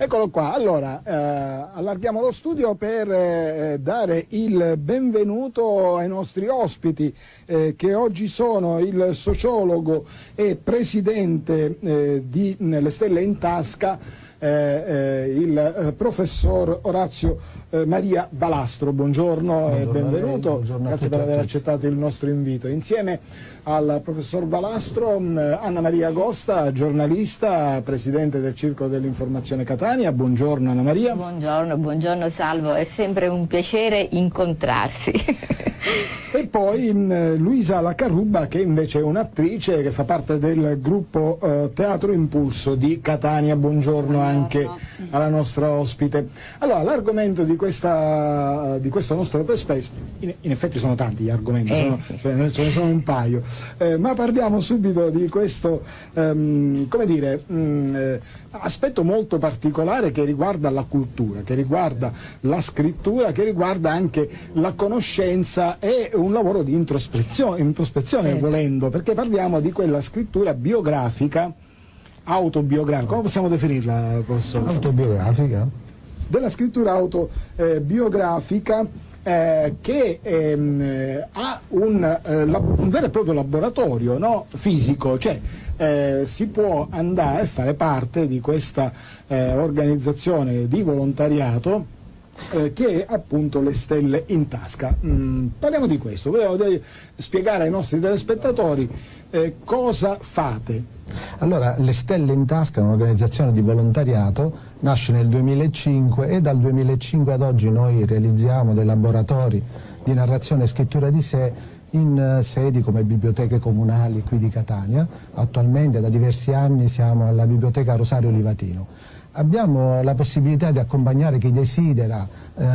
Eccolo qua, allora allarghiamo lo studio per dare il benvenuto ai nostri ospiti che oggi sono il sociologo e presidente di Le Stelle in Tasca, il professor Orazio Maria Balastro. Buongiorno e benvenuto, buongiorno, grazie per aver accettato il nostro invito. Insieme al professor Balastro Anna Maria Agosta, giornalista, presidente del Circolo dell'Informazione Catania. Buongiorno Anna Maria. Buongiorno Salvo, è sempre un piacere incontrarsi. E poi Luisa Lacarruba, che invece è un'attrice che fa parte del gruppo Teatro Impulso di Catania. Buongiorno anche alla nostra ospite. Allora, l'argomento di questo nostro open space, in effetti sono tanti gli argomenti, ce ne sono un paio, ma parliamo subito di questo, come dire, aspetto molto particolare che riguarda la cultura, che riguarda la scrittura, che riguarda anche la conoscenza e un lavoro di introspezione certo, volendo, perché parliamo di quella scrittura biografica, autobiografica, come possiamo definirla, professore? Autobiografica. Della scrittura autobiografica che ha un vero e proprio laboratorio, no? Fisico, cioè si può andare a fare parte di questa organizzazione di volontariato che è appunto Le Stelle in Tasca. Parliamo di questo, volevo spiegare ai nostri telespettatori cosa fate. Allora, Le Stelle in Tasca è un'organizzazione di volontariato, nasce nel 2005 e dal 2005 ad oggi noi realizziamo dei laboratori di narrazione e scrittura di sé in sedi come biblioteche comunali qui di Catania. Attualmente da diversi anni siamo alla Biblioteca Rosario Livatino. Abbiamo la possibilità di accompagnare chi desidera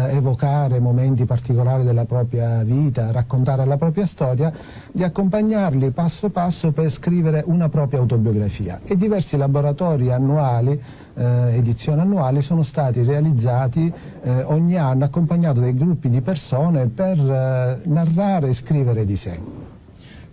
evocare momenti particolari della propria vita, raccontare la propria storia, di accompagnarli passo passo per scrivere una propria autobiografia. E diversi laboratori annuali, edizioni annuali, sono stati realizzati ogni anno, accompagnato dai gruppi di persone per narrare e scrivere di sé.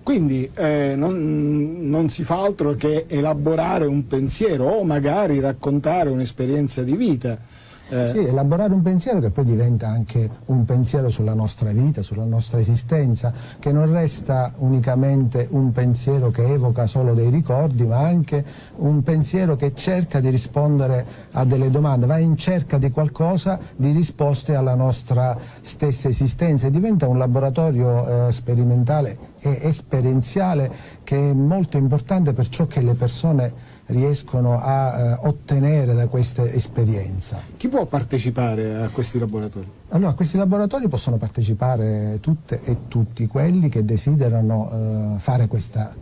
Quindi non si fa altro che elaborare un pensiero o magari raccontare un'esperienza di vita. Sì, elaborare un pensiero che poi diventa anche un pensiero sulla nostra vita, sulla nostra esistenza, che non resta unicamente un pensiero che evoca solo dei ricordi, ma anche un pensiero che cerca di rispondere a delle domande, va in cerca di qualcosa, di risposte alla nostra stessa esistenza, e diventa un laboratorio sperimentale e esperienziale che è molto importante per ciò che le persone riescono a ottenere da questa esperienza. Chi può partecipare a questi laboratori? Allora, a questi laboratori possono partecipare tutte e tutti quelli che desiderano fare questa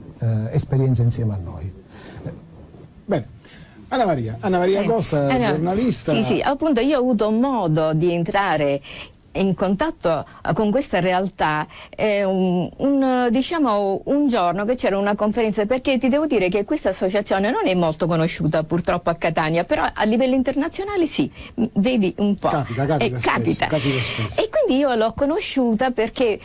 esperienza insieme a noi. Bene. Anna Maria Agosta, giornalista. Sì, appunto io ho avuto modo di entrare in contatto con questa realtà diciamo un giorno che c'era una conferenza, perché ti devo dire che questa associazione non è molto conosciuta purtroppo a Catania, però a livello internazionale sì, vedi un po'. Capita spesso. E quindi io l'ho conosciuta perché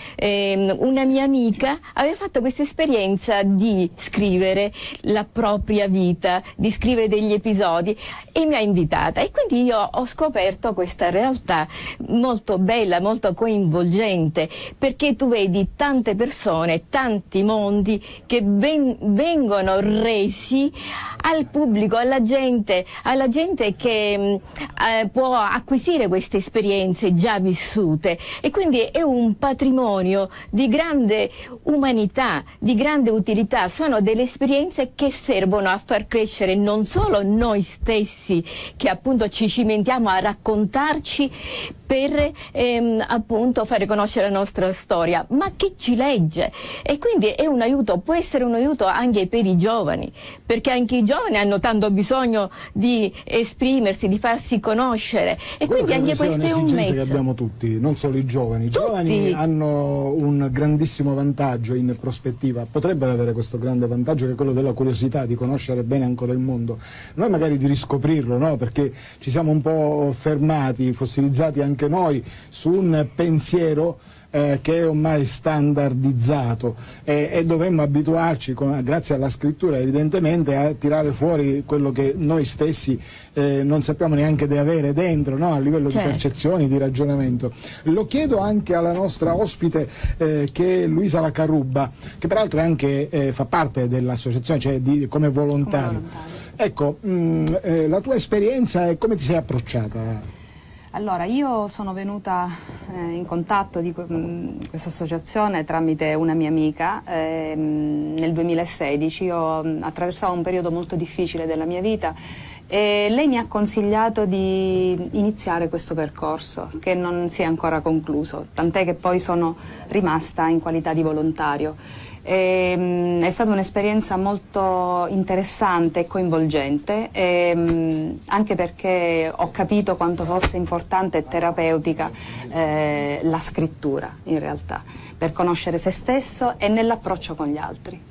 una mia amica aveva fatto questa esperienza di scrivere la propria vita, di scrivere degli episodi, e mi ha invitata, e quindi io ho scoperto questa realtà molto bella, molto coinvolgente, perché tu vedi tante persone, tanti mondi che vengono resi al pubblico, alla gente che può acquisire queste esperienze già vissute, e quindi è un patrimonio di grande umanità, di grande utilità. Sono delle esperienze che servono a far crescere non solo noi stessi, che appunto ci cimentiamo a raccontarci per appunto fare conoscere la nostra storia, ma che ci legge, e quindi è un aiuto, può essere un aiuto anche per i giovani, perché anche i giovani hanno tanto bisogno di esprimersi, di farsi conoscere, e quindi anche questo è un mezzo che abbiamo tutti, non solo i giovani. I giovani hanno un grandissimo vantaggio in prospettiva, potrebbero avere questo grande vantaggio, che è quello della curiosità, di conoscere bene ancora il mondo, noi magari di riscoprirlo, no? Perché ci siamo un po' fermati, fossilizzati anche noi su un pensiero che è ormai standardizzato e dovremmo abituarci, grazie alla scrittura evidentemente, a tirare fuori quello che noi stessi non sappiamo neanche di avere dentro, no? A livello di percezioni, di ragionamento. Lo chiedo anche alla nostra ospite che è Luisa La Carrubba, che peraltro è anche, fa parte dell'associazione, cioè come volontario. Ecco, la tua esperienza e come ti sei approcciata? Allora, io sono venuta in contatto di questa associazione tramite una mia amica nel 2016. Io attraversavo un periodo molto difficile della mia vita e lei mi ha consigliato di iniziare questo percorso che non si è ancora concluso, tant'è che poi sono rimasta in qualità di volontario. È stata un'esperienza molto interessante e coinvolgente, anche perché ho capito quanto fosse importante e terapeutica la scrittura in realtà, per conoscere se stesso e nell'approccio con gli altri.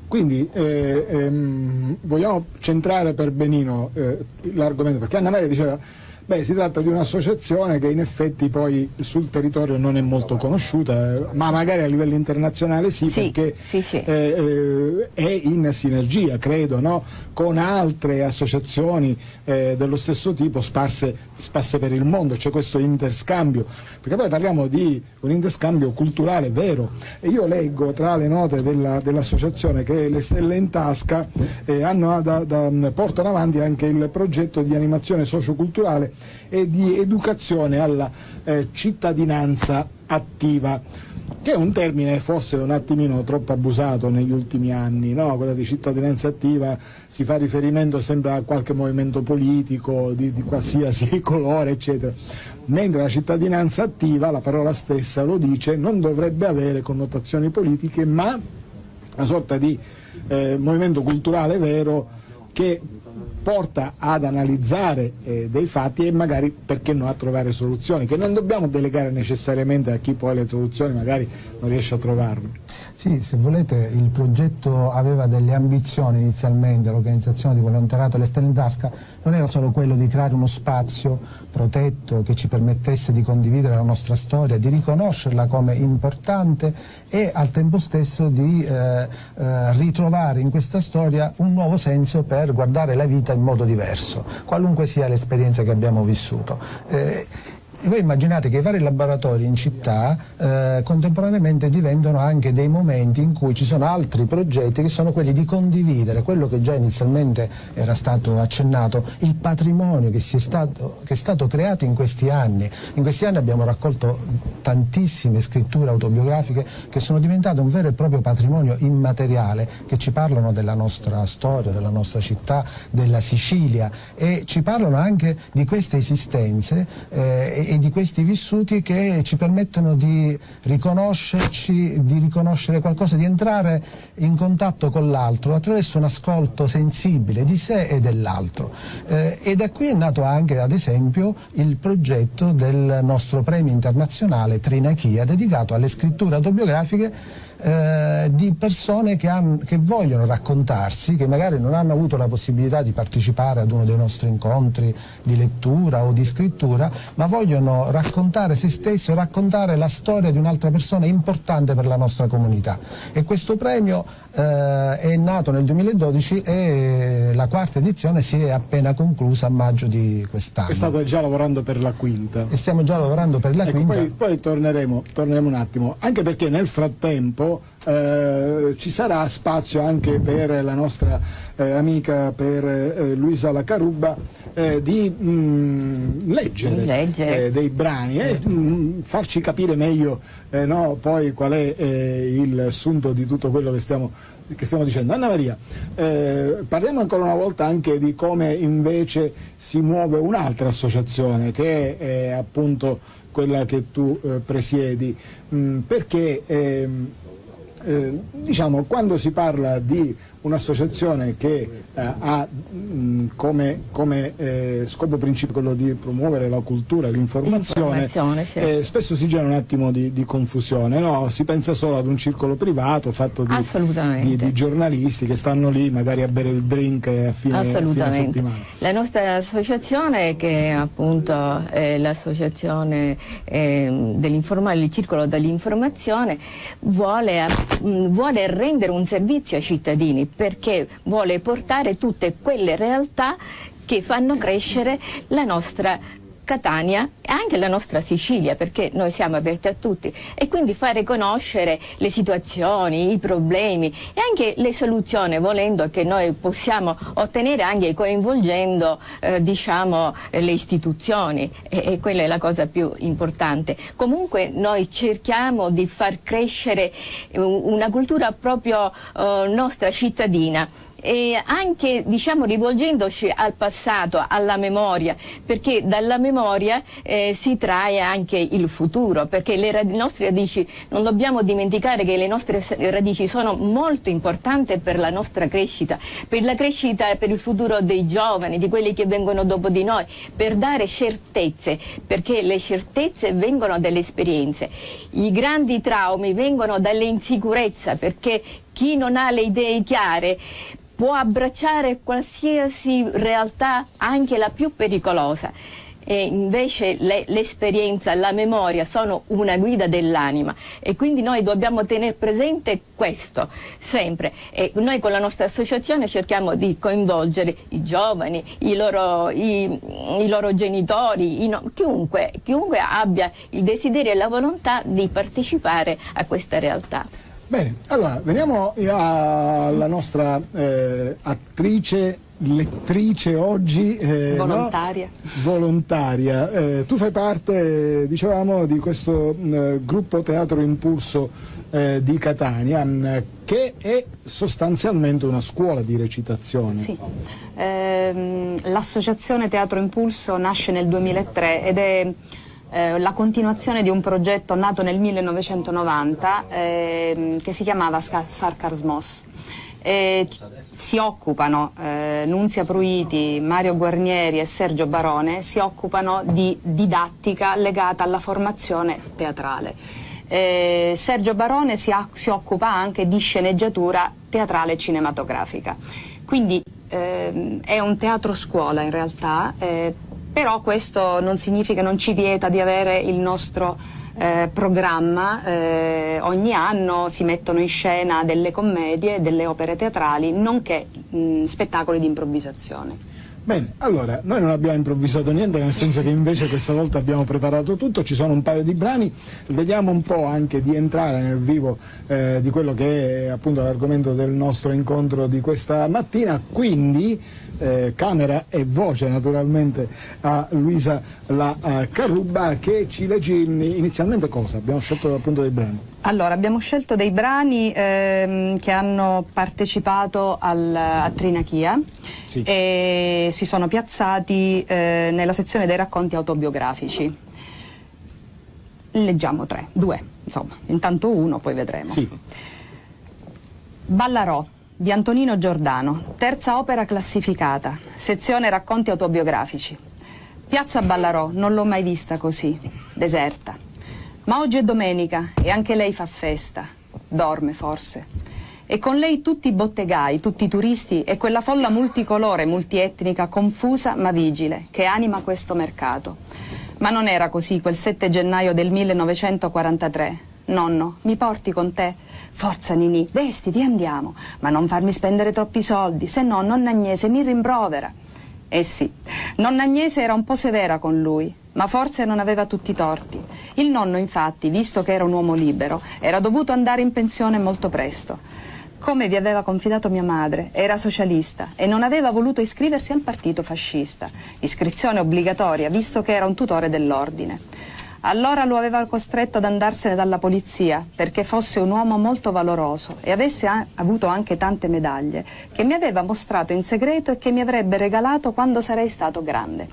Quindi vogliamo centrare per benino l'argomento, perché Anna Maria diceva si tratta di un'associazione che in effetti poi sul territorio non è molto conosciuta, ma magari a livello internazionale perché è in sinergia, credo, no? Con altre associazioni dello stesso tipo sparse per il mondo. C'è questo interscambio, perché poi parliamo di un interscambio culturale vero. E io leggo tra le note dell'associazione che le Stelle in Tasca portano avanti anche il progetto di animazione socioculturale e di educazione alla cittadinanza attiva, che è un termine forse un attimino troppo abusato negli ultimi anni, no? Quella di cittadinanza attiva si fa riferimento sempre a qualche movimento politico di qualsiasi colore, eccetera, mentre la cittadinanza attiva, la parola stessa lo dice, non dovrebbe avere connotazioni politiche, ma una sorta di movimento culturale vero che porta ad analizzare dei fatti e magari, perché no, a trovare soluzioni, che non dobbiamo delegare necessariamente a chi poi le soluzioni magari non riesce a trovarle. Sì, se volete, il progetto aveva delle ambizioni inizialmente, l'organizzazione di volontariato Le Stelle in Tasca non era solo quello di creare uno spazio protetto che ci permettesse di condividere la nostra storia, di riconoscerla come importante e al tempo stesso di ritrovare in questa storia un nuovo senso per guardare la vita in modo diverso, qualunque sia l'esperienza che abbiamo vissuto. Voi immaginate che i vari laboratori in città contemporaneamente diventano anche dei momenti in cui ci sono altri progetti che sono quelli di condividere quello che già inizialmente era stato accennato, il patrimonio che è stato creato in questi anni. In questi anni abbiamo raccolto tantissime scritture autobiografiche che sono diventate un vero e proprio patrimonio immateriale, che ci parlano della nostra storia, della nostra città, della Sicilia, e ci parlano anche di queste esistenze e di questi vissuti che ci permettono di riconoscerci, di riconoscere qualcosa, di entrare in contatto con l'altro attraverso un ascolto sensibile di sé e dell'altro. E da qui è nato anche, ad esempio, il progetto del nostro premio internazionale Trinachia, dedicato alle scritture autobiografiche di persone che vogliono raccontarsi, che magari non hanno avuto la possibilità di partecipare ad uno dei nostri incontri di lettura o di scrittura, ma vogliono raccontare se stessi o raccontare la storia di un'altra persona importante per la nostra comunità. E questo premio è nato nel 2012 e la quarta edizione si è appena conclusa a maggio di quest'anno. E state già lavorando per la quinta. E stiamo già lavorando per la quinta. Poi torneremo un attimo, anche perché nel frattempo ci sarà spazio anche per la nostra amica, per Luisa La Carrubba, di leggere dei brani e farci capire meglio poi qual è il sunto di tutto quello che stiamo dicendo. Anna Maria, parliamo ancora una volta anche di come invece si muove un'altra associazione, che è appunto quella che tu presiedi, perché diciamo, quando si parla di un'associazione che ha come scopo principale quello di promuovere la cultura e l'informazione, certo. spesso si genera un attimo di confusione, no? Si pensa solo ad un circolo privato fatto di giornalisti che stanno lì magari a bere il drink a fine settimana. La nostra associazione, che appunto è l'associazione dell'informare, il circolo dell'informazione, vuole rendere un servizio ai cittadini, perché vuole portare tutte quelle realtà che fanno crescere la nostra Catania e anche la nostra Sicilia, perché noi siamo aperti a tutti, e quindi fare conoscere le situazioni, i problemi e anche le soluzioni, volendo, che noi possiamo ottenere anche coinvolgendo diciamo le istituzioni, e quella è la cosa più importante. Comunque noi cerchiamo di far crescere una cultura proprio nostra cittadina, e anche, diciamo, rivolgendoci al passato, alla memoria, perché dalla memoria si trae anche il futuro, perché le nostre radici, non dobbiamo dimenticare che le nostre radici sono molto importanti per la nostra crescita, per la crescita e per il futuro dei giovani, di quelli che vengono dopo di noi, per dare certezze, perché le certezze vengono dalle esperienze, i grandi traumi vengono dalle insicurezze, perché chi non ha le idee chiare può abbracciare qualsiasi realtà, anche la più pericolosa. E invece l'esperienza, la memoria sono una guida dell'anima, e quindi noi dobbiamo tenere presente questo sempre. E noi con la nostra associazione cerchiamo di coinvolgere i giovani, i loro genitori, chiunque abbia il desiderio e la volontà di partecipare a questa realtà. Bene, allora veniamo alla nostra attrice, lettrice oggi. Volontaria. No? Volontaria. Tu fai parte, dicevamo, di questo gruppo Teatro Impulso di Catania, che è sostanzialmente una scuola di recitazione. Sì, l'associazione Teatro Impulso nasce nel 2003 ed è la continuazione di un progetto nato nel 1990 che si chiamava Sarcasmos. Si occupano, Nunzia Pruiti, Mario Guarnieri e Sergio Barone, si occupano di didattica legata alla formazione teatrale. Sergio Barone si occupa anche di sceneggiatura teatrale e cinematografica. Quindi è un teatro scuola in realtà, però questo non significa, non ci vieta di avere il nostro programma. Ogni anno si mettono in scena delle commedie, delle opere teatrali, nonché spettacoli di improvvisazione. Bene, allora, noi non abbiamo improvvisato niente, nel senso che invece questa volta abbiamo preparato tutto, ci sono un paio di brani, vediamo un po' anche di entrare nel vivo di quello che è appunto l'argomento del nostro incontro di questa mattina, quindi camera e voce naturalmente a Luisa La Carubba, che ci leggi inizialmente cosa? Abbiamo scelto appunto dei brani. Allora, abbiamo scelto dei brani che hanno partecipato a Trinachia, sì, e si sono piazzati nella sezione dei racconti autobiografici. Leggiamo due, insomma, intanto uno, poi vedremo. Sì. Ballarò di Antonino Giordano, terza opera classificata, sezione racconti autobiografici. Piazza Ballarò, non l'ho mai vista così, deserta. Ma oggi è domenica e anche lei fa festa, dorme forse. E con lei tutti i bottegai, tutti i turisti e quella folla multicolore, multietnica, confusa ma vigile, che anima questo mercato. Ma non era così quel 7 gennaio del 1943. Nonno, mi porti con te? Forza Ninì, vestiti, andiamo, ma non farmi spendere troppi soldi, se no nonna Agnese mi rimprovera. Eh sì, nonna Agnese era un po' severa con lui, ma forse non aveva tutti i torti. Il nonno, infatti, visto che era un uomo libero, era dovuto andare in pensione molto presto. Come vi aveva confidato mia madre, era socialista e non aveva voluto iscriversi al partito fascista, iscrizione obbligatoria, visto che era un tutore dell'ordine. Allora lo aveva costretto ad andarsene dalla polizia, perché fosse un uomo molto valoroso e avesse avuto anche tante medaglie, che mi aveva mostrato in segreto e che mi avrebbe regalato quando sarei stato grande.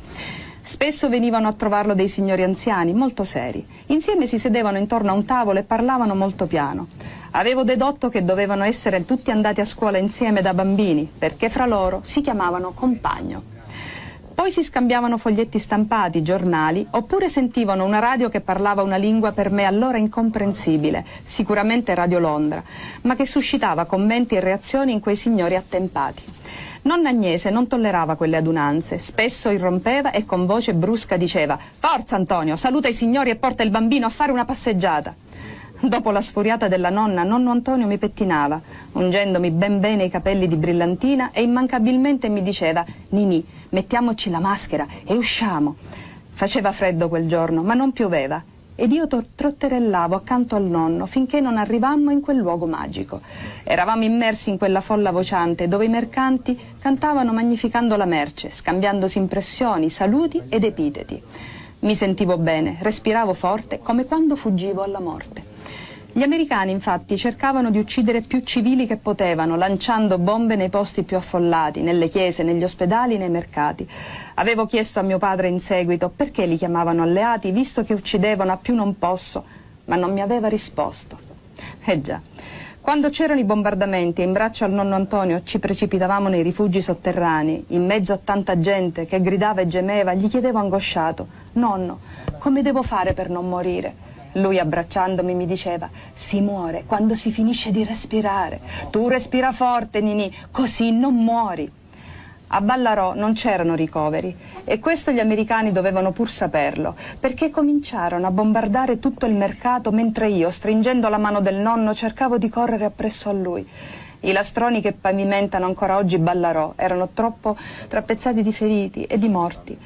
Spesso venivano a trovarlo dei signori anziani, molto seri. Insieme si sedevano intorno a un tavolo e parlavano molto piano. Avevo dedotto che dovevano essere tutti andati a scuola insieme da bambini, perché fra loro si chiamavano compagno. Poi si scambiavano foglietti stampati, giornali, oppure sentivano una radio che parlava una lingua per me allora incomprensibile, sicuramente Radio Londra, ma che suscitava commenti e reazioni in quei signori attempati. Nonna Agnese non tollerava quelle adunanze, spesso irrompeva e con voce brusca diceva: «Forza Antonio, saluta i signori e porta il bambino a fare una passeggiata». Dopo la sfuriata della nonna, nonno Antonio mi pettinava, ungendomi ben bene i capelli di brillantina e immancabilmente mi diceva: «Ninì, mettiamoci la maschera e usciamo». Faceva freddo quel giorno, ma non pioveva, ed io trotterellavo accanto al nonno finché non arrivammo in quel luogo magico. Eravamo immersi in quella folla vociante dove i mercanti cantavano magnificando la merce, scambiandosi impressioni, saluti ed epiteti. Mi sentivo bene, respiravo forte, come quando fuggivo alla morte. Gli americani infatti cercavano di uccidere più civili che potevano, lanciando bombe nei posti più affollati, nelle chiese, negli ospedali, nei mercati. Avevo chiesto a mio padre in seguito perché li chiamavano alleati, visto che uccidevano a più non posso, ma non mi aveva risposto. Già, quando c'erano i bombardamenti e in braccio al nonno Antonio ci precipitavamo nei rifugi sotterranei, in mezzo a tanta gente che gridava e gemeva, gli chiedevo angosciato: «Nonno, come devo fare per non morire?» Lui, abbracciandomi, mi diceva: «Si muore quando si finisce di respirare. Tu respira forte, Ninì, così non muori». A Ballarò non c'erano ricoveri e questo gli americani dovevano pur saperlo, perché cominciarono a bombardare tutto il mercato mentre io, stringendo la mano del nonno, cercavo di correre appresso a lui. I lastroni che pavimentano ancora oggi Ballarò erano troppo trappezzati di feriti e di morti.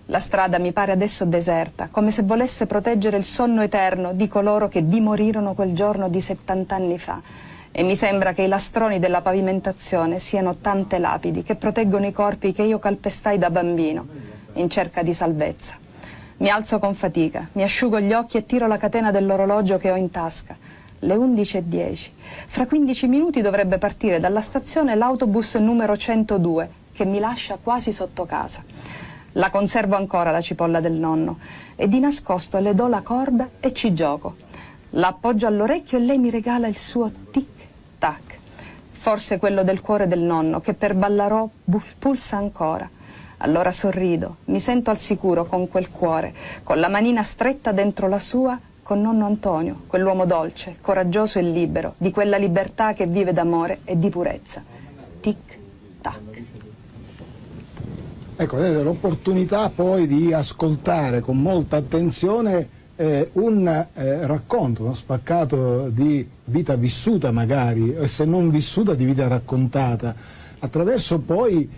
La strada mi pare adesso deserta, come se volesse proteggere il sonno eterno di coloro che vi morirono quel giorno di 70 anni fa. E mi sembra che i lastroni della pavimentazione siano tante lapidi che proteggono i corpi che io calpestai da bambino, in cerca di salvezza. Mi alzo con fatica, mi asciugo gli occhi e tiro la catena dell'orologio che ho in tasca. Le 11:10. Fra 15 minuti dovrebbe partire dalla stazione l'autobus numero 102, che mi lascia quasi sotto casa. La conservo ancora la cipolla del nonno e di nascosto le do la corda e ci gioco. La appoggio all'orecchio e lei mi regala il suo tic-tac. Forse quello del cuore del nonno che per Ballarò pulsa ancora. Allora sorrido, mi sento al sicuro con quel cuore, con la manina stretta dentro la sua, con nonno Antonio, quell'uomo dolce, coraggioso e libero, di quella libertà che vive d'amore e di purezza. Tic-tac. Ecco, vedete l'opportunità poi di ascoltare con molta attenzione un racconto, uno spaccato di vita vissuta magari, e se non vissuta di vita raccontata, attraverso poi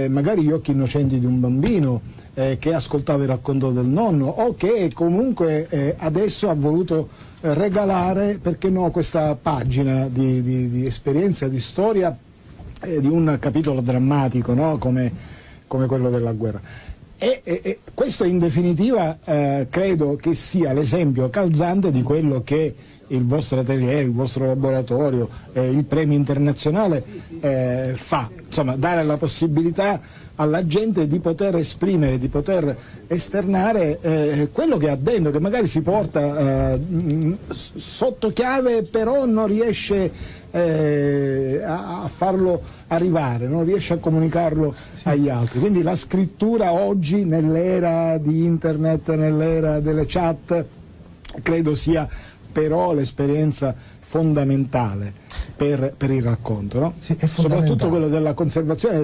magari gli occhi innocenti di un bambino che ascoltava il racconto del nonno o che comunque adesso ha voluto regalare, perché no, questa pagina di esperienza, di storia, di un capitolo drammatico, no? come quello della guerra. E questo in definitiva credo che sia l'esempio calzante di quello che il vostro atelier, il vostro laboratorio, il premio internazionale fa, insomma dare la possibilità alla gente di poter esprimere, di poter esternare quello che ha dentro, che magari si porta sotto chiave, però non riesce a farlo arrivare, non riesce a comunicarlo agli altri. Quindi la scrittura oggi, nell'era di internet, nell'era delle chat, credo sia però l'esperienza fondamentale per il racconto, no? Sì, è soprattutto quello della conservazione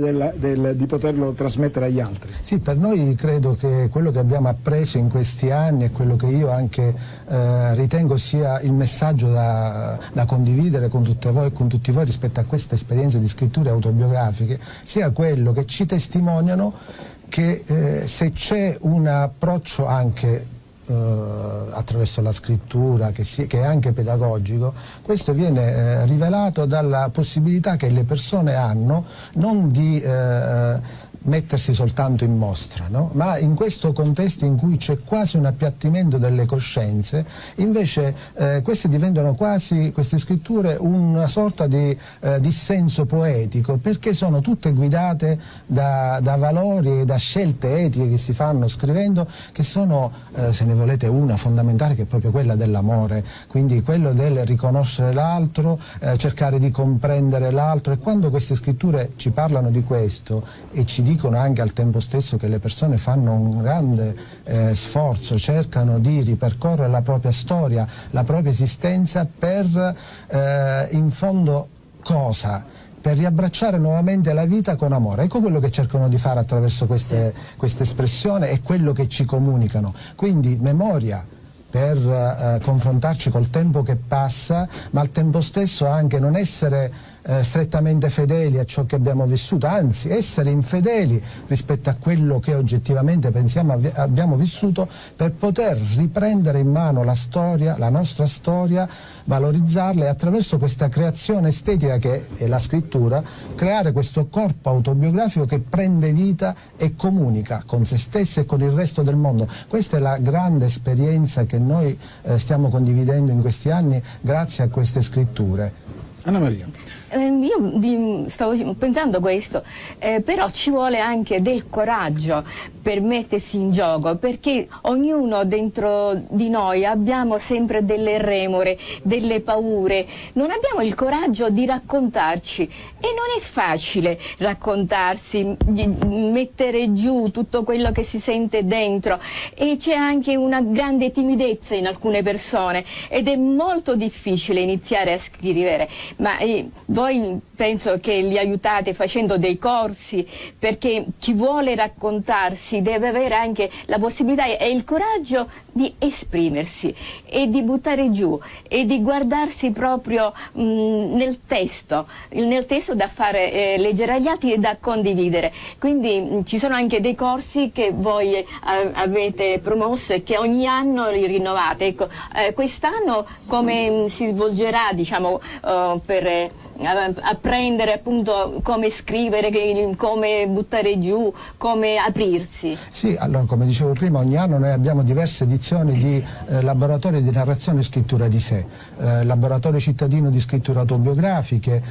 di poterlo trasmettere agli altri. Sì, per noi credo che quello che abbiamo appreso in questi anni e quello che io anche ritengo sia il messaggio da condividere con tutte voi e con tutti voi rispetto a queste esperienze di scritture autobiografiche sia quello che ci testimoniano che se c'è un approccio anche attraverso la scrittura che è anche pedagogico, questo viene rivelato dalla possibilità che le persone hanno non di mettersi soltanto in mostra, no? Ma in questo contesto in cui c'è quasi un appiattimento delle coscienze, invece queste scritture una sorta di dissenso poetico, perché sono tutte guidate da valori e da scelte etiche che si fanno scrivendo, che sono, se ne volete una fondamentale, che è proprio quella dell'amore, quindi quello del riconoscere l'altro, cercare di comprendere l'altro. E quando queste scritture ci parlano di questo e ci dicono anche al tempo stesso che le persone fanno un grande sforzo, cercano di ripercorrere la propria storia, la propria esistenza per in fondo cosa? Per riabbracciare nuovamente la vita con amore. Ecco quello che cercano di fare attraverso queste espressioni e quello che ci comunicano. Quindi memoria per confrontarci col tempo che passa, ma al tempo stesso anche non essere strettamente fedeli a ciò che abbiamo vissuto, anzi essere infedeli rispetto a quello che oggettivamente pensiamo abbiamo vissuto, per poter riprendere in mano la storia, la nostra storia, valorizzarla e attraverso questa creazione estetica che è la scrittura, creare questo corpo autobiografico che prende vita e comunica con se stesso e con il resto del mondo. Questa è la grande esperienza che noi stiamo condividendo in questi anni grazie a queste scritture. Anna Maria. Io stavo pensando questo, però ci vuole anche del coraggio per mettersi in gioco, perché ognuno dentro di noi abbiamo sempre delle remore, delle paure, non abbiamo il coraggio di raccontarci e non è facile raccontarsi, mettere giù tutto quello che si sente dentro, e c'è anche una grande timidezza in alcune persone ed è molto difficile iniziare a scrivere, ma voi penso che li aiutate facendo dei corsi, perché chi vuole raccontarsi deve avere anche la possibilità e il coraggio di esprimersi e di buttare giù e di guardarsi proprio nel testo da fare leggere agli altri e da condividere. Quindi ci sono anche dei corsi che voi avete promosso e che ogni anno li rinnovate. Ecco, quest'anno come si svolgerà, diciamo, per apprendere appunto come scrivere, come buttare giù, come aprirsi? Sì, allora come dicevo prima, ogni anno noi abbiamo diverse edizioni di laboratori di narrazione e scrittura di sé, laboratorio cittadino di scritture autobiografiche,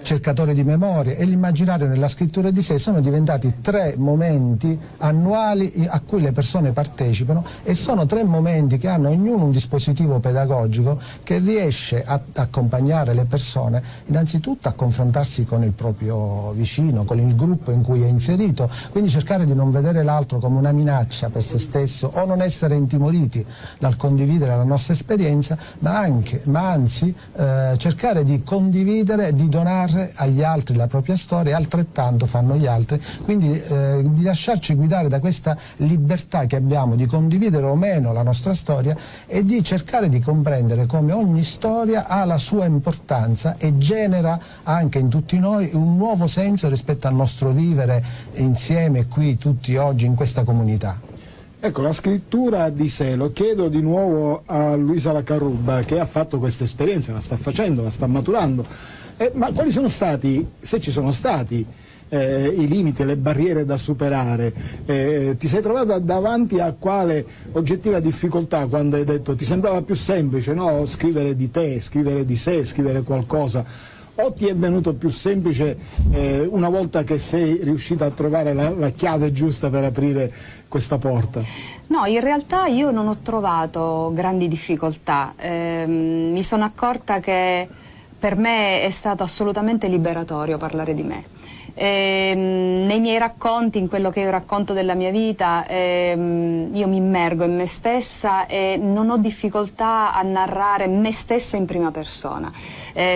cercatore di memorie e l'immaginario nella scrittura di sé. Sono diventati 3 momenti annuali a cui le persone partecipano, e sono 3 momenti che hanno ognuno un dispositivo pedagogico che riesce a accompagnare le persone innanzitutto a confrontarsi con il proprio vicino, con il gruppo in cui è inserito, quindi cercare di non vedere l'altro come una minaccia per se stesso o non essere intimoriti dal condividere la nostra esperienza, ma anzi cercare di condividere, di donare agli altri la propria storia, e altrettanto fanno gli altri, quindi di lasciarci guidare da questa libertà che abbiamo di condividere o meno la nostra storia e di cercare di comprendere come ogni storia ha la sua importanza e genera anche in tutti noi un nuovo senso rispetto al nostro vivere insieme qui tutti oggi in questa comunità. Ecco, la scrittura di sé, lo chiedo di nuovo a Luisa Lacarrubba, che ha fatto questa esperienza, la sta facendo, la sta maturando, ma quali sono stati, se ci sono stati, i limiti, le barriere da superare? Ti sei trovata davanti a quale oggettiva difficoltà quando hai detto, ti sembrava più semplice, no? Scrivere di te, scrivere di sé, scrivere qualcosa? O ti è venuto più semplice una volta che sei riuscita a trovare la chiave giusta per aprire questa porta? No, in realtà io non ho trovato grandi difficoltà. Mi sono accorta che per me è stato assolutamente liberatorio parlare di me. Nei miei racconti, in quello che io racconto della mia vita, io mi immergo in me stessa e non ho difficoltà a narrare me stessa in prima persona,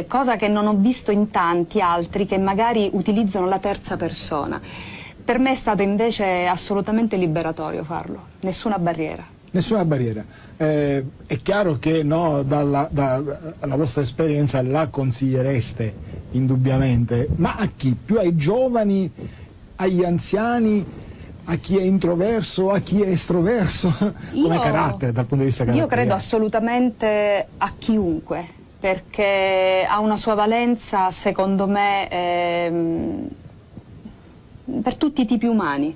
cosa che non ho visto in tanti altri che magari utilizzano la terza persona. Per me è stato invece assolutamente liberatorio farlo, nessuna barriera. Nessuna barriera. È chiaro che no, dalla vostra esperienza la consigliereste indubbiamente, ma a chi? Più ai giovani, agli anziani, a chi è introverso, a chi è estroverso, come carattere, dal punto di vista caratteriale? Io credo assolutamente a chiunque, perché ha una sua valenza, secondo me, per tutti i tipi umani.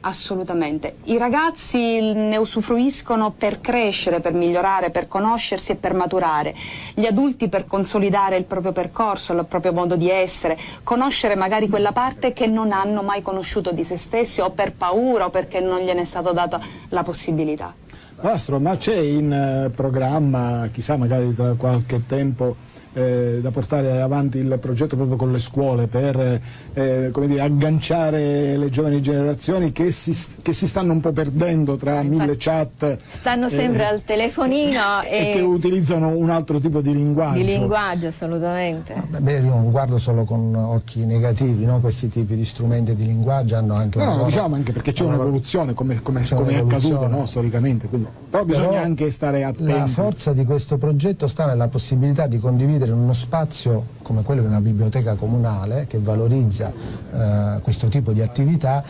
Assolutamente. I ragazzi ne usufruiscono per crescere, per migliorare, per conoscersi e per maturare. Gli adulti per consolidare il proprio percorso, il proprio modo di essere, conoscere magari quella parte che non hanno mai conosciuto di se stessi, o per paura o perché non gliene è stata data la possibilità. Mastro, ma c'è in programma, chissà magari tra qualche tempo, da portare avanti il progetto proprio con le scuole per come dire, agganciare le giovani generazioni che si stanno un po' perdendo tra mille chat, stanno sempre al telefonino e che utilizzano un altro tipo di linguaggio. Di linguaggio, assolutamente. Beh, io non guardo solo con occhi negativi, no? Questi tipi di strumenti di linguaggio hanno anche diciamo anche perché c'è un'evoluzione come è accaduto, no? Storicamente, quindi, però bisogna anche stare attenti. La forza di questo progetto sta nella possibilità di condividere uno spazio come quello di una biblioteca comunale che valorizza questo tipo di attività,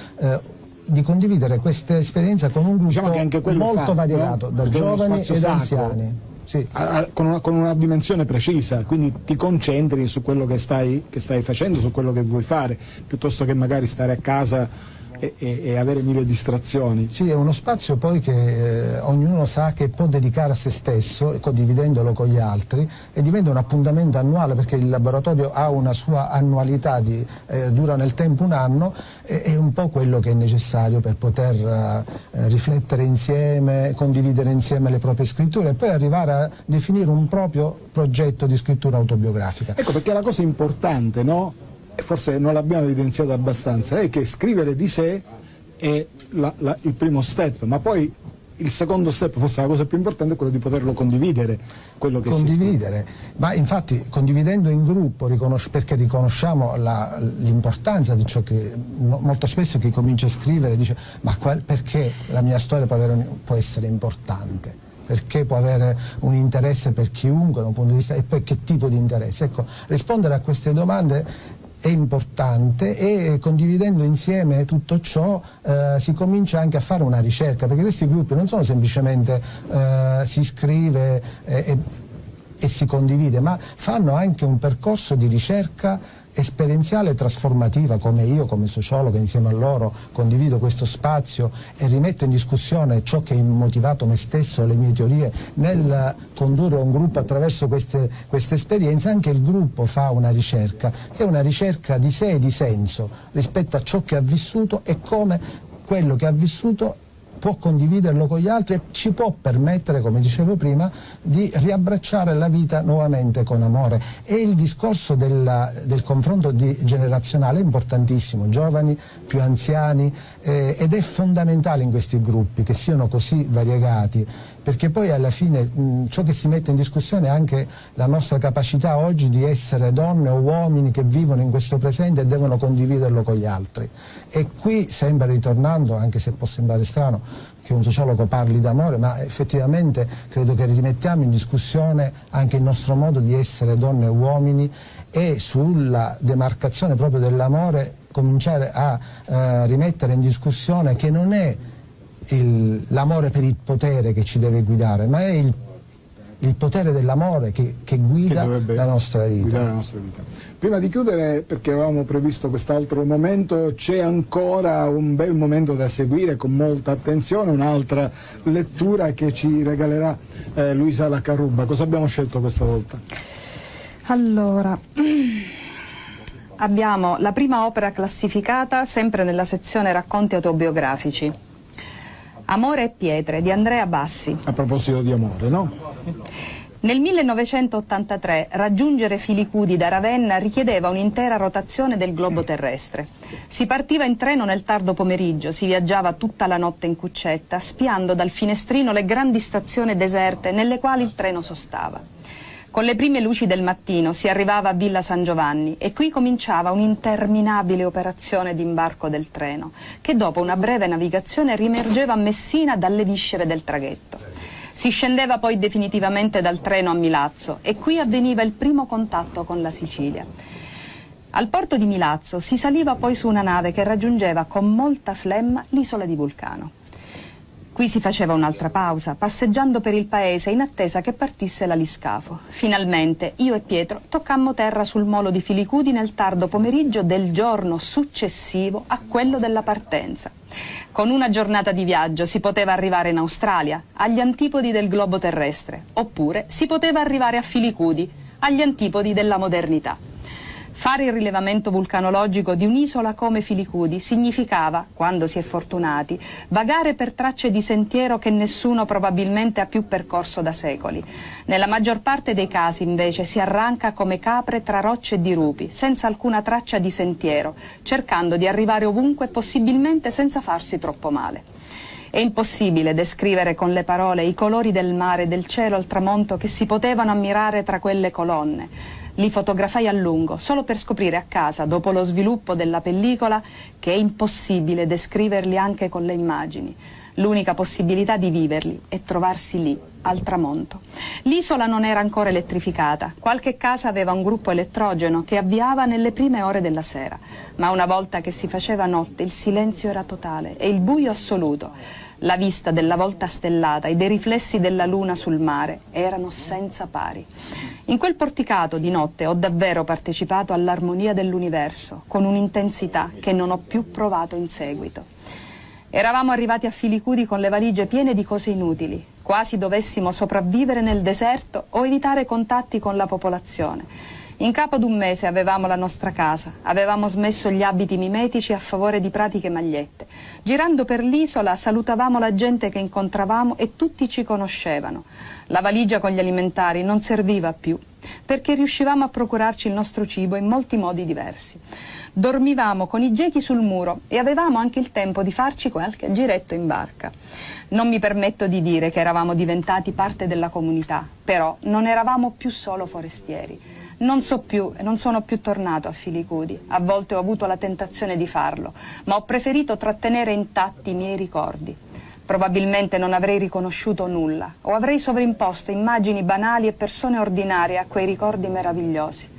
di condividere questa esperienza con un gruppo che anche molto variegato, no? Da giovani ed anziani. Sì. Con una dimensione precisa, quindi ti concentri su quello che stai facendo, su quello che vuoi fare, piuttosto che magari stare a casa e avere mille distrazioni. Sì, è uno spazio poi che ognuno sa che può dedicare a se stesso, condividendolo con gli altri, e diventa un appuntamento annuale, perché il laboratorio ha una sua annualità, dura nel tempo un anno, è un po' quello che è necessario per poter riflettere insieme, condividere insieme le proprie scritture e poi arrivare a definire un proprio progetto di scrittura autobiografica. Ecco perché la cosa importante, no? E forse non l'abbiamo evidenziato abbastanza, è che scrivere di sé è il primo step, ma poi il secondo step, forse la cosa più importante, è quello di poterlo condividere, quello che condividere, ma infatti condividendo in gruppo, perché riconosciamo l'importanza di ciò che molto spesso chi comincia a scrivere dice ma perché la mia storia può essere importante? Perché può avere un interesse per chiunque da un punto di vista, e poi che tipo di interesse? Ecco, rispondere a queste domande è importante, e condividendo insieme tutto ciò si comincia anche a fare una ricerca, perché questi gruppi non sono semplicemente si scrive e si condivide, ma fanno anche un percorso di ricerca esperienziale e trasformativa, come io come sociologo insieme a loro condivido questo spazio e rimetto in discussione ciò che ha motivato me stesso, le mie teorie nel condurre un gruppo attraverso queste esperienze. Anche il gruppo fa una ricerca, che è una ricerca di sé e di senso rispetto a ciò che ha vissuto e come quello che ha vissuto può condividerlo con gli altri e ci può permettere, come dicevo prima, di riabbracciare la vita nuovamente con amore. E il discorso del confronto generazionale è importantissimo, giovani, più anziani, ed è fondamentale in questi gruppi che siano così variegati, perché poi alla fine ciò che si mette in discussione è anche la nostra capacità oggi di essere donne o uomini che vivono in questo presente e devono condividerlo con gli altri. E qui, sempre ritornando, anche se può sembrare strano che un sociologo parli d'amore, ma effettivamente credo che rimettiamo in discussione anche il nostro modo di essere donne e uomini, e sulla demarcazione proprio dell'amore cominciare a rimettere in discussione che non è l'amore per il potere che ci deve guidare, ma è il potere dell'amore che guida la nostra vita. Prima di chiudere, perché avevamo previsto quest'altro momento, c'è ancora un bel momento da seguire con molta attenzione, un'altra lettura che ci regalerà Luisa La Carrubba. Cosa abbiamo scelto questa volta? Allora, abbiamo la prima opera classificata sempre nella sezione racconti autobiografici, Amore e pietre di Andrea Bassi. A proposito di amore, no? Nel 1983 raggiungere Filicudi da Ravenna richiedeva un'intera rotazione del globo terrestre. Si partiva in treno nel tardo pomeriggio, si viaggiava tutta la notte in cuccetta, spiando dal finestrino le grandi stazioni deserte nelle quali il treno sostava. Con le prime luci del mattino si arrivava a Villa San Giovanni e qui cominciava un'interminabile operazione di imbarco del treno, che dopo una breve navigazione riemergeva a Messina dalle viscere del traghetto. Si scendeva poi definitivamente dal treno a Milazzo e qui avveniva il primo contatto con la Sicilia. Al porto di Milazzo si saliva poi su una nave che raggiungeva con molta flemma l'isola di Vulcano. Qui si faceva un'altra pausa, passeggiando per il paese in attesa che partisse l'aliscafo. Finalmente io e Pietro toccammo terra sul molo di Filicudi nel tardo pomeriggio del giorno successivo a quello della partenza. Con una giornata di viaggio si poteva arrivare in Australia, agli antipodi del globo terrestre, oppure si poteva arrivare a Filicudi, agli antipodi della modernità. Fare il rilevamento vulcanologico di un'isola come Filicudi significava, quando si è fortunati, vagare per tracce di sentiero che nessuno probabilmente ha più percorso da secoli. Nella maggior parte dei casi, invece, si arranca come capre tra rocce e dirupi, senza alcuna traccia di sentiero, cercando di arrivare ovunque, possibilmente senza farsi troppo male. È impossibile descrivere con le parole i colori del mare e del cielo al tramonto che si potevano ammirare tra quelle colonne. Li fotografai a lungo, solo per scoprire a casa, dopo lo sviluppo della pellicola, che è impossibile descriverli anche con le immagini. L'unica possibilità di viverli è trovarsi lì, al tramonto. L'isola non era ancora elettrificata, qualche casa aveva un gruppo elettrogeno che avviava nelle prime ore della sera, ma una volta che si faceva notte il silenzio era totale e il buio assoluto. La vista della volta stellata e dei riflessi della luna sul mare erano senza pari. In quel porticato di notte ho davvero partecipato all'armonia dell'universo, con un'intensità che non ho più provato in seguito. Eravamo arrivati a Filicudi con le valigie piene di cose inutili, quasi dovessimo sopravvivere nel deserto o evitare contatti con la popolazione. In capo ad un mese avevamo la nostra casa, avevamo smesso gli abiti mimetici a favore di pratiche magliette. Girando per l'isola salutavamo la gente che incontravamo e tutti ci conoscevano. La valigia con gli alimentari non serviva più, perché riuscivamo a procurarci il nostro cibo in molti modi diversi. Dormivamo con i gechi sul muro e avevamo anche il tempo di farci qualche giretto in barca. Non mi permetto di dire che eravamo diventati parte della comunità, però non eravamo più solo forestieri. Non sono più tornato a Filicudi, a volte ho avuto la tentazione di farlo, ma ho preferito trattenere intatti i miei ricordi. Probabilmente non avrei riconosciuto nulla, o avrei sovrimposto immagini banali e persone ordinarie a quei ricordi meravigliosi.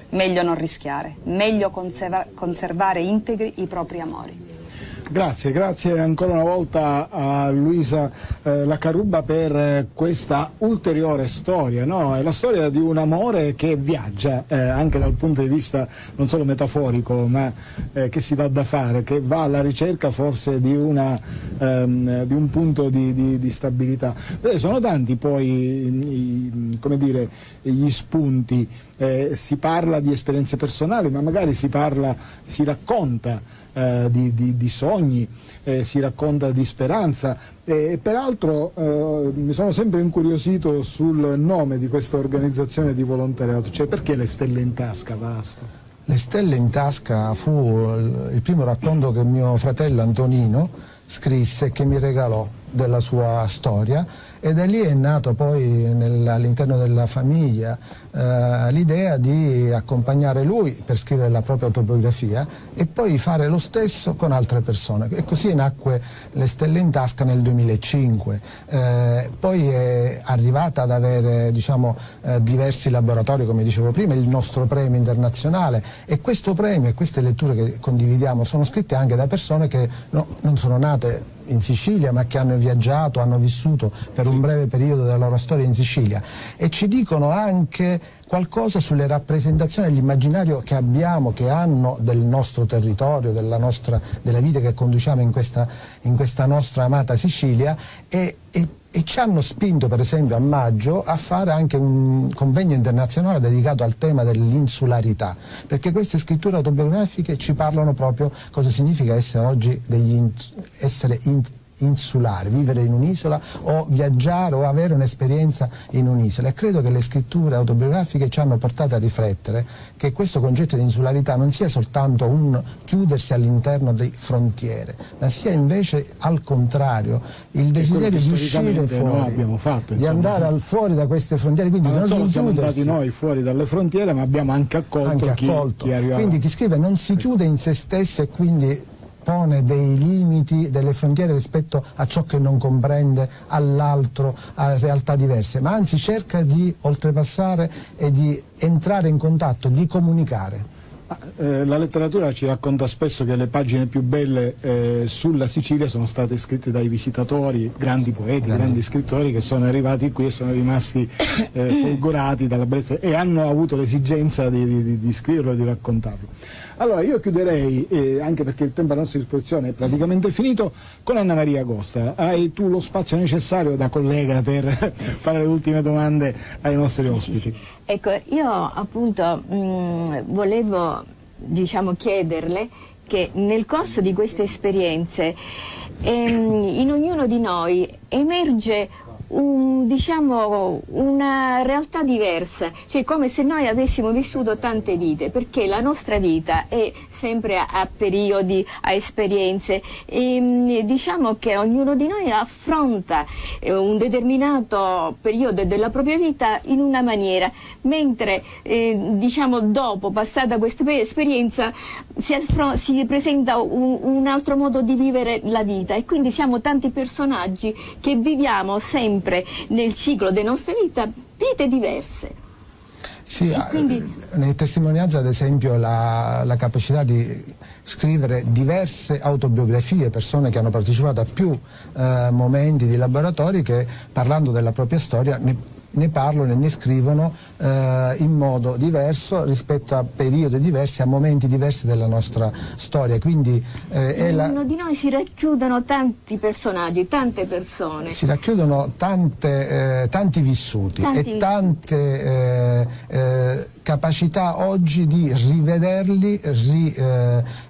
Meglio non rischiare, meglio conservare integri i propri amori. Grazie ancora una volta a Luisa Laccarubba per questa ulteriore storia, no? È la storia di un amore che viaggia anche dal punto di vista non solo metaforico, ma che si dà da fare, che va alla ricerca forse di un punto di stabilità. Sono tanti poi come dire, gli spunti, si parla di esperienze personali, ma magari si racconta di sogni, si racconta di speranza e peraltro mi sono sempre incuriosito sul nome di questa organizzazione di volontariato, cioè perché Le Stelle in Tasca, Valastro? Le Stelle in Tasca fu il primo racconto che mio fratello Antonino scrisse e che mi regalò della sua storia, e da lì è nato poi all'interno della famiglia l'idea di accompagnare lui per scrivere la propria autobiografia e poi fare lo stesso con altre persone, e così nacque Le Stelle in Tasca nel 2005. Poi è arrivata ad avere diversi laboratori, come dicevo prima, il nostro premio internazionale, e questo premio e queste letture che condividiamo sono scritte anche da persone che non sono nate in Sicilia, ma che hanno viaggiato, hanno vissuto per un breve periodo della loro storia in Sicilia, e ci dicono anche qualcosa sulle rappresentazioni e l'immaginario che abbiamo, che hanno del nostro territorio, della vita che conduciamo in questa nostra amata Sicilia, e ci hanno spinto per esempio a maggio a fare anche un convegno internazionale dedicato al tema dell'insularità, perché queste scritture autobiografiche ci parlano proprio cosa significa essere oggi insulare, vivere in un'isola o viaggiare o avere un'esperienza in un'isola, e credo che le scritture autobiografiche ci hanno portato a riflettere che questo concetto di insularità non sia soltanto un chiudersi all'interno di frontiere, ma sia invece al contrario il desiderio di uscire fuori, di andare al fuori da queste frontiere, quindi non solo siamo andati noi fuori dalle frontiere, ma abbiamo anche accolto chi arriva. Quindi chi scrive non si chiude in se stesso e quindi pone dei limiti, delle frontiere rispetto a ciò che non comprende, all'altro, a realtà diverse, ma anzi cerca di oltrepassare e di entrare in contatto, di comunicare. La letteratura ci racconta spesso che le pagine più belle sulla Sicilia sono state scritte dai visitatori, grandi poeti, grandi scrittori che sono arrivati qui e sono rimasti folgorati dalla bellezza e hanno avuto l'esigenza di scriverlo e di raccontarlo. Allora io chiuderei, anche perché il tempo a nostra disposizione è praticamente finito, con Anna Maria Agosta. Hai tu lo spazio necessario da collega per fare le ultime domande ai nostri ospiti? Ecco, io appunto volevo chiederle che nel corso di queste esperienze in ognuno di noi emerge una realtà diversa, cioè come se noi avessimo vissuto tante vite, perché la nostra vita è sempre a periodi, a esperienze, e diciamo che ognuno di noi affronta un determinato periodo della propria vita in una maniera, mentre dopo, passata questa esperienza, si presenta un altro modo di vivere la vita, e quindi siamo tanti personaggi che viviamo sempre nel ciclo delle nostre vite diverse. Sì, quindi... nelle testimonianze ad esempio la capacità di scrivere diverse autobiografie, persone che hanno partecipato a più momenti di laboratori che parlando della propria storia ne parlano e ne scrivono in modo diverso rispetto a periodi diversi, a momenti diversi della nostra storia. Quindi ognuno di noi si racchiudono tanti personaggi, tante persone. Si racchiudono tanti vissuti e tante capacità oggi di rivederli,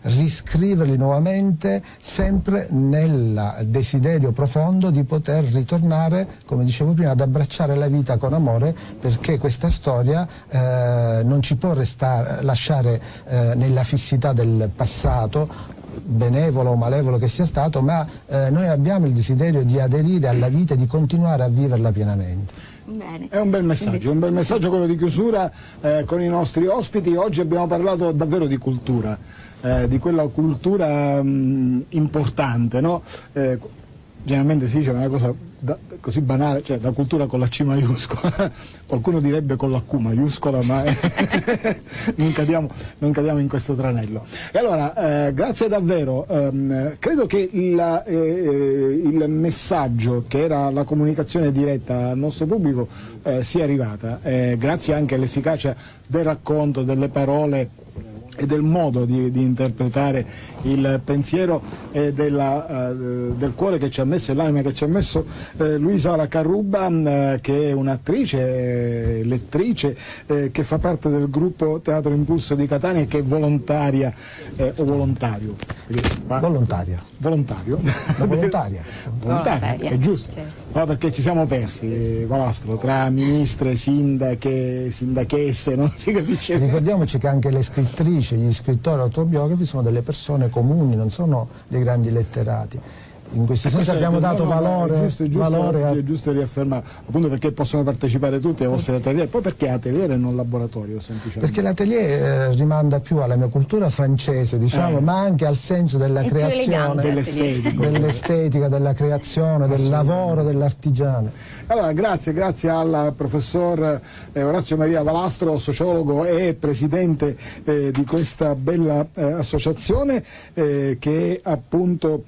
riscriverli nuovamente, sempre nel desiderio profondo di poter ritornare, come dicevo prima, ad abbracciare la vita con amore, perché questa storia non ci può lasciare nella fissità del passato, benevolo o malevolo che sia stato, ma noi abbiamo il desiderio di aderire alla vita e di continuare a viverla pienamente. Bene. È un bel messaggio quello di chiusura con i nostri ospiti. Oggi abbiamo parlato davvero di cultura, di quella cultura importante, no? Generalmente si dice una cosa così banale, cioè la cultura con la C maiuscola, qualcuno direbbe con la Q maiuscola, ma non cadiamo in questo tranello. E allora, grazie davvero, credo che il messaggio che era la comunicazione diretta al nostro pubblico sia arrivata, grazie anche all'efficacia del racconto, delle parole e del modo di interpretare il pensiero e del cuore che ci ha messo e l'anima che ci ha messo Luisa La Carrubba, che è un'attrice, lettrice, che fa parte del gruppo Teatro Impulso di Catania e che è volontaria o volontario? Volontaria. Volontario? La volontaria. Volontaria, è giusto. Sì. No, perché ci siamo persi, Valastro, tra ministre, sindache, sindachesse, non si capisce. Ricordiamoci che anche le scrittrici, gli scrittori autobiografi sono delle persone comuni, non sono dei grandi letterati. In questo senso abbiamo dato valore, è giusto riaffermare, appunto perché possono partecipare tutti ai vostri atelier. Poi perché atelier e non laboratorio semplicemente? Perché l'atelier rimanda più alla mia cultura francese, diciamo, ma anche al senso della creazione, dell'estetica, della creazione, del lavoro, dell'artigiano. Allora, grazie al professor Orazio Maria Valastro, sociologo e presidente di questa bella associazione che è appunto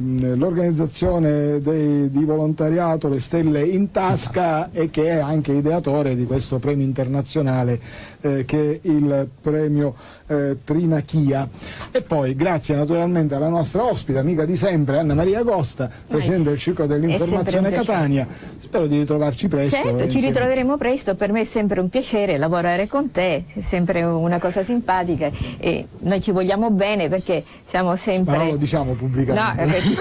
l'organizzazione di volontariato Le Stelle in Tasca e che è anche ideatore di questo premio internazionale che è il premio Trinachia. E poi grazie naturalmente alla nostra ospite, amica di sempre, Anna Maria Agosta, presidente del Circolo dell'Informazione Catania. Spero di ritrovarci presto. Certo, ci ritroveremo presto, per me è sempre un piacere lavorare con te, è sempre una cosa simpatica e noi ci vogliamo bene perché siamo sempre... Ma non lo diciamo pubblicamente.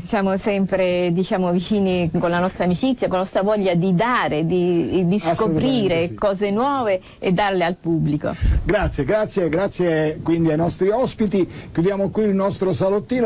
Siamo sempre vicini con la nostra amicizia, con la nostra voglia di dare, di scoprire cose nuove e darle al pubblico. Grazie quindi ai nostri ospiti. Chiudiamo qui il nostro salottino.